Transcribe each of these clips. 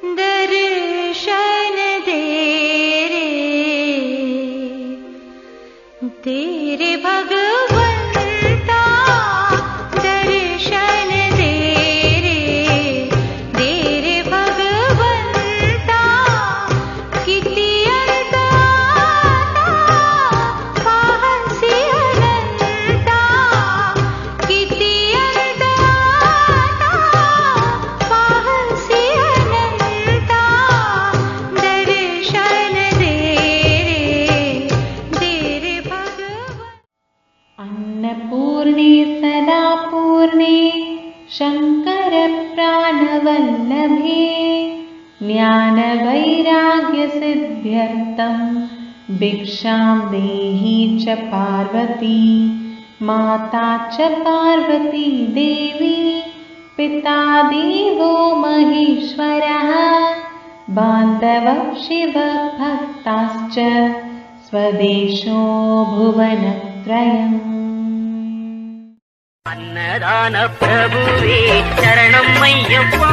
दर्शन दे रे तेरे भगवंता, दर्शन दे रे तेरे भगवंता, किती अनंता पाहसी अनंता, किती अनंता पाहसी अनंता, दर्शन दे रे भगवंता. अन्नपूर्णे सदा पूर्णे शंकर प्राणवल्लभे, ज्ञानवैराग्यसिद्ध्यर्थं भिक्षां देहि च पार्वती, माता च पार्वती देवी, पिता देवो महेश्वरः, बान्धवः शिवभक्ताश्च स्वदेशो भुवनत्रयम्. अन्नदान प्रभुवे शरणं मय्यप्पा,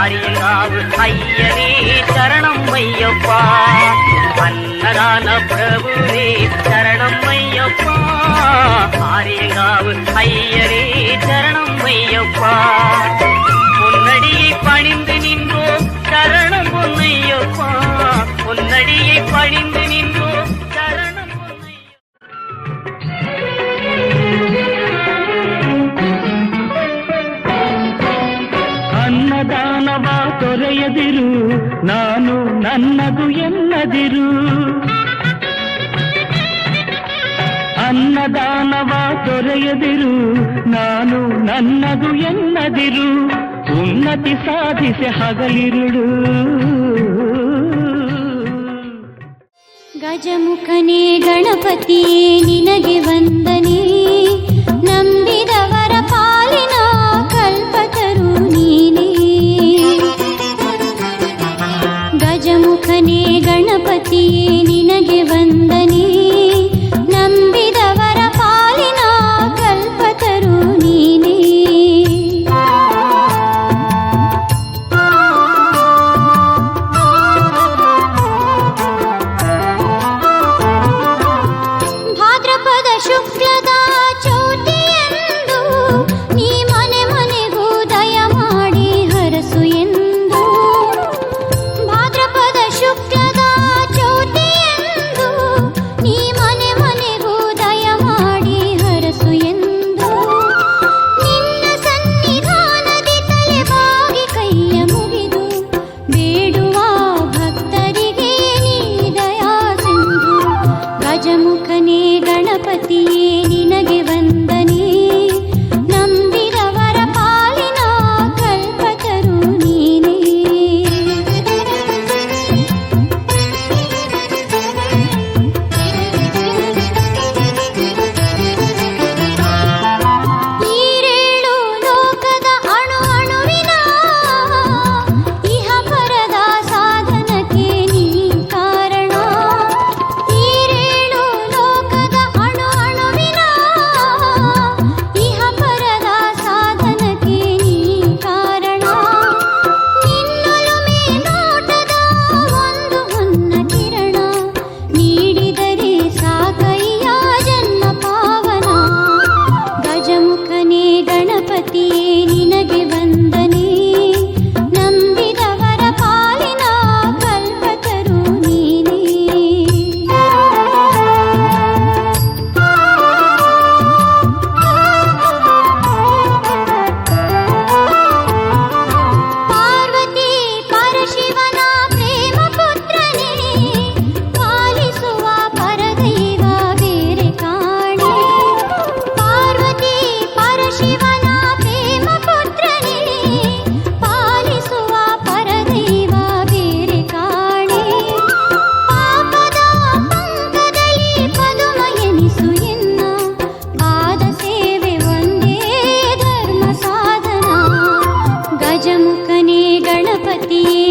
आर्यगावु अय्यने शरणं मय्यप्पा. अन्नदान प्रभुवे शरणं मय्यप्पा, आर्यगावु अय्यने शरणं मय्यप्पा. பொன்னடியை பணிந்து நின்றோம் சரணம் பொன்னையப்பா, பொன்னடியை பணிந்து நின்றோம் சரணம் பொன்னையப்பா. ಅನ್ನದಾನವ ತೊರೆಯದಿರು, ನಾನು ನನ್ನದು ಎನ್ನದಿರು. ಅನ್ನದಾನವ ತೊರೆಯದಿರು, ನಾನು ನನ್ನದು ಎನ್ನದಿರು. ಉನ್ನತಿ ಸಾಧಿಸಿ ಹಗಲಿರುಳು. ಗಜಮುಖನೇ ಗಣಪತಿಯೇ ನಿನಗೆ ವಂದನೆ, ನಂಬಿದವರ ಪಾಲಿನ ಕಲ್ಪತರು ನೀನೇ. ಗಜಮುಖನೇ ಗಣಪತಿಯೇ ನಿನಗೆ ವಂದನೆ, ನಂಬಿದವರ ಪಾಲಿನ ಕಲ್ಪತರು ನೀನೇ. ಭಾದ್ರಪದ ಶುಕ್ಲದ ಚೌತಿಯಂದು ನೀ ಮನೆ ಮನೆಗೂ ದಯ ಮಾಡಿ ಹರಸು ಎಂದು. ಭಾದ್ರಪದ ಶುಕ್ಲದ ಚೌತಿಯಂದು ನೀ ಮನೆ ಮನೆಗೂ ದಯ ಮಾಡಿ ಹರಸು ಎಂದು. ನಿನ್ನ ಸನ್ನಿಧಾನದಿ ತಲೆ ಬಾಗಿ ಕೈಯ ಮುಗಿದು ಬೇಡುವ ಭಕ್ತರಿಗೆ ನೀ ದಯಾ ಸಿಂಧು. ಗಜಮುಖನೇ ಗಣಪತಿಯೇ ನಿನಗೆ ವಂದನೆ, ನಂಬಿದವರ ಪಾಲಿನ ಕಲ್ಪತರು ನೀನೇ. ಈರೇಳು ಲೋಕದ ಅಣು ಅಣುವಿನ ಇಹಪರದ ಸಾಧನಕ್ಕೆ ನೀ ಕಾರಣ. ಈರೇಳು ಲೋಕದ ಅಣು ಅಣುವಿನ ಇಹಪರದ ಸಾಧನಕ್ಕೆ ನೀ ಕಾರಣ. ನಿನ್ನೊಲುಮೆ ನೋಟದ ಒಂದು ಹೊನ್ನ ಕಿರಣ, ನೀಡಿದರೆ ಸಾಕಯ್ಯ ಜನ್ಮ ಪಾವನ. ಗಜಮುಖನೇ ಗಣಪತಿಯೇ ನಿನಗೆ ವಂದನೆ, ನಂಬಿದವರ ಪಾಲಿನ ಕಲ್ಪತರು ನೀನೇ. ಪಾರ್ವತಿ ಪರಶಿವನ ಪ್ರೇಮ ಪುತ್ರನೇ, ಪಾಲಿಸುವ ಪರದೈವ ಬೇರೆ ಕಾಣೆ. ಪಾರ್ವತಿ ಪರಶಿವನ ಪ್ರೇಮ ಪುತ್ರನೇ, ಪಾಲಿಸುವ ಪರದೈವ ಬೇರೆ ಕಾಣೆ. ಪಾಪದ ಪಂಕದಲ್ಲಿ ಪದುಮ ಎನಿಸು ಎನ್ನ, ಪಾದ ಸೇವೆ ಒಂದೇ ಧರ್ಮ ಸಾಧನ. ಗಜಮುಖನೇ ಗಣಪತಿಯೇ